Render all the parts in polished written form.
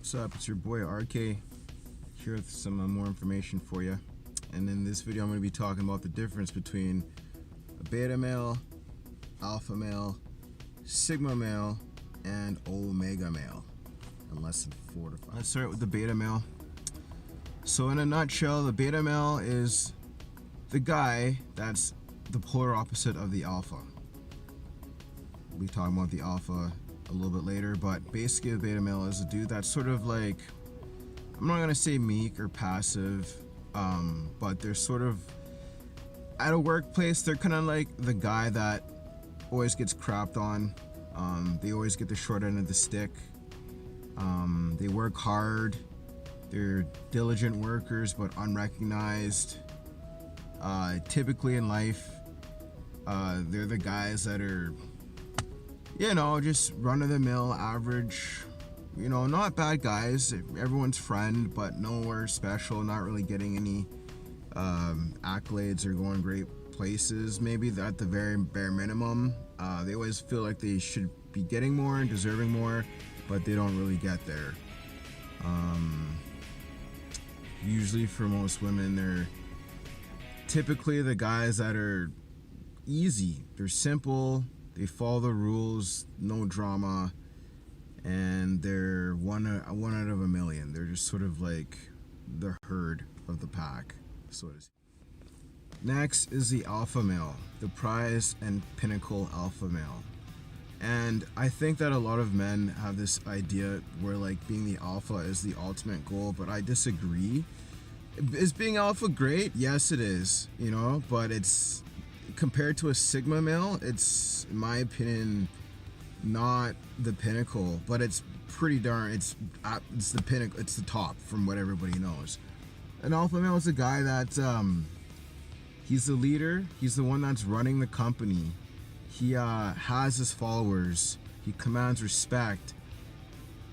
What's up? It's your boy RK here with some more information for you. And in this video, I'm going to be talking about the difference between a beta male, alpha male, sigma male, and omega male in less than 4 to 5. Let's start with the beta male. So in a nutshell, the beta male is the guy that's the polar opposite of the alpha. We'll be talking about the alpha a little bit later, but basically the beta male is a dude that's sort of like, I'm not gonna say meek or passive, but they're sort of at a workplace, they're kind of like the guy that always gets crapped on. They always get the short end of the stick. They work hard, they're diligent workers but unrecognized. Typically in life, they're the guys that are, you know, just run-of-the-mill, average, you know, not bad guys, everyone's friend, but nowhere special, not really getting any accolades or going great places, maybe at the very bare minimum. They always feel like they should be getting more and deserving more, but they don't really get there. Usually for most women, they're typically the guys that are easy, they're simple, they follow the rules, no drama, and they're one out of a million. They're just sort of like the herd of the pack, so to speak. Next is the alpha male, the prize and pinnacle alpha male. And I think that a lot of men have this idea where like being the alpha is the ultimate goal, but I disagree. Is being alpha great? Yes, it is, you know, but it's, compared to a sigma male, it's, in my opinion, not the pinnacle, but it's pretty darn, it's the pinnacle, it's the top from what everybody knows. An alpha male is a guy that, he's the leader, he's the one that's running the company, he has his followers, he commands respect.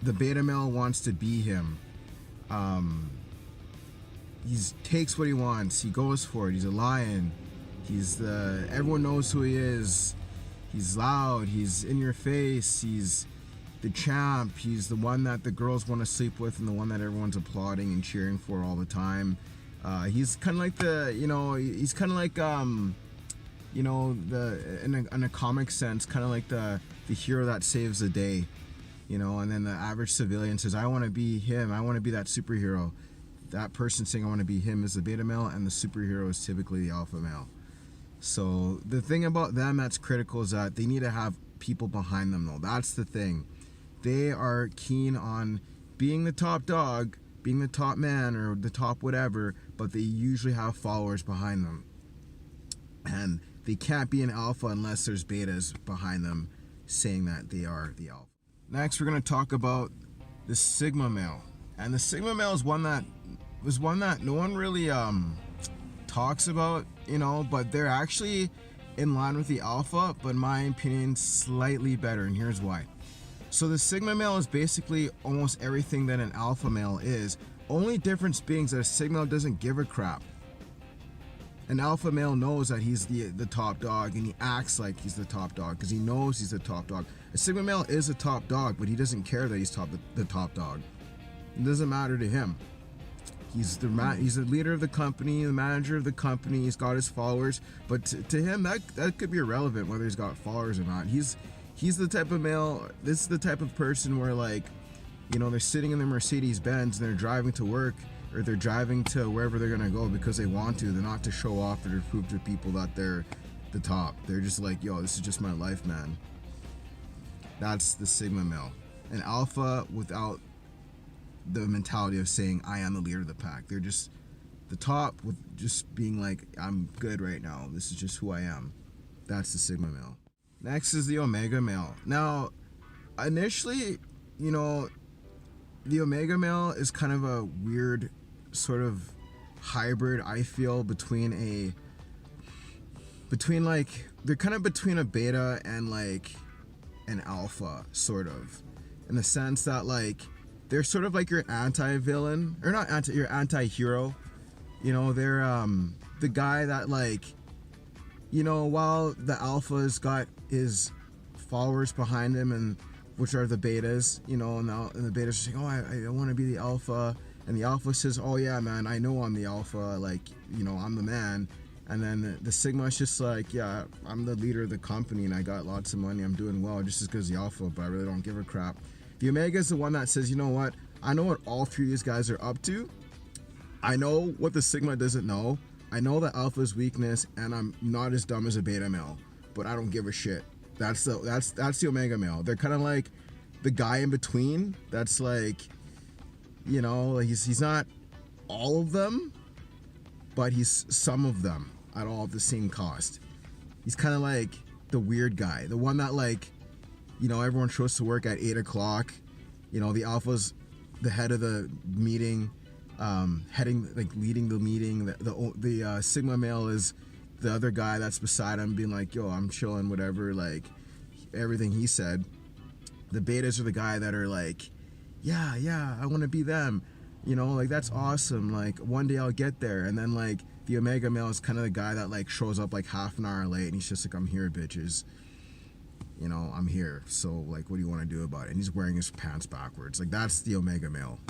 The beta male wants to be him. He takes what he wants, he goes for it, he's a lion. Everyone knows who he is. He's loud, he's in your face, he's the champ, he's the one that the girls want to sleep with and the one that everyone's applauding and cheering for all the time. He's kind of like the, you know, he's kind of like, you know, in a comic sense, kind of like the hero that saves the day, you know, and then the average civilian says, I want to be him, I want to be that superhero. That person saying I want to be him is the beta male, and the superhero is typically the alpha male. So the thing about them that's critical is that they need to have people behind them though. That's the thing. They are keen on being the top dog, being the top man or the top whatever, but they usually have followers behind them. And they can't be an alpha unless there's betas behind them saying that they are the alpha. Next, we're going to talk about the sigma male. And the sigma male is one that no one really talks about, you know, but they're actually in line with the alpha, but in my opinion slightly better, and here's why. So the sigma male is basically almost everything that an alpha male is. Only difference being that a sigma male doesn't give a crap. An alpha male knows that he's the top dog, and he acts like he's the top dog because he knows he's the top dog. A sigma male is a top dog, but he doesn't care that he's the top dog. It doesn't matter to him. He's the leader of the company, the manager of the company. He's got his followers, but to him that could be irrelevant whether he's got followers or not. He's the type of male. This is the type of person where, like, you know, they're sitting in their Mercedes Benz and they're driving to work or they're driving to wherever they're gonna go because they want to. They're not to show off or to prove to people that they're the top. They're just like, yo, this is just my life, man. That's the sigma male. An alpha without the mentality of saying I am the leader of the pack. They're just the top with just being like, I'm good right now, this is just who I am. That's the sigma male. Next is the omega male. Now initially, you know, the omega male is kind of a weird sort of hybrid, I feel, between like, they're kind of between a beta and like an alpha, sort of, in the sense that like they're sort of like your anti-villain, or not your anti-hero. You know, they're the guy that, like, you know, while the alpha's got his followers behind him and which are the betas, you know, and the betas are saying, oh, I want to be the alpha, and the alpha says, oh yeah, man, I know I'm the alpha, like, you know, I'm the man. And then the sigma is just like, yeah, I'm the leader of the company and I got lots of money, I'm doing well, just as good as the alpha, but I really don't give a crap. The omega is the one that says, you know what, I know what all three of these guys are up to. I know what the sigma doesn't know. I know the alpha's weakness, and I'm not as dumb as a beta male, but I don't give a shit. That's the omega male. They're kind of like the guy in between. That's like, you know, he's not all of them, but he's some of them at all at the same cost. He's kind of like the weird guy, the one that, like, you know, everyone shows to work at 8 o'clock. You know, the alpha's the head of the meeting, leading the meeting. The sigma male is the other guy that's beside him, being like, yo, I'm chilling, whatever, like everything he said. The betas are the guy that are like, yeah, I want to be them, you know, like that's awesome, like one day I'll get there. And then like the omega male is kind of the guy that like shows up like half an hour late, and he's just like, I'm here, bitches, you know, I'm here, so like what do you want to do about it? And he's wearing his pants backwards. Like that's the omega male,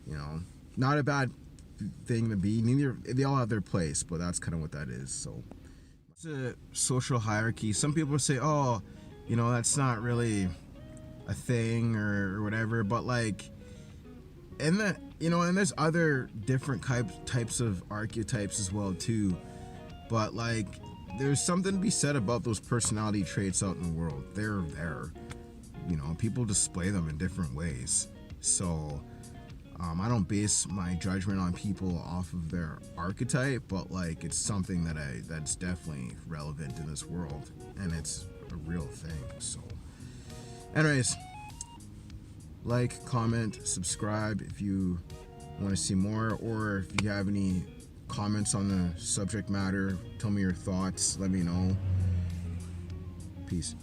you know. Not a bad thing to be. Neither, they all have their place, but that's kind of what that is. So it's a social hierarchy. Some people say, oh, you know, that's not really a thing or whatever, but like, and that, you know, and there's other different types of archetypes as well too, but like there's something to be said about those personality traits out in the world. They're there, you know, people display them in different ways. So I don't base my judgment on people off of their archetype, but like it's something that's definitely relevant in this world, and it's a real thing. So anyways, like, comment, subscribe if you want to see more, or if you have any comments on the subject matter, tell me your thoughts, let me know. Peace.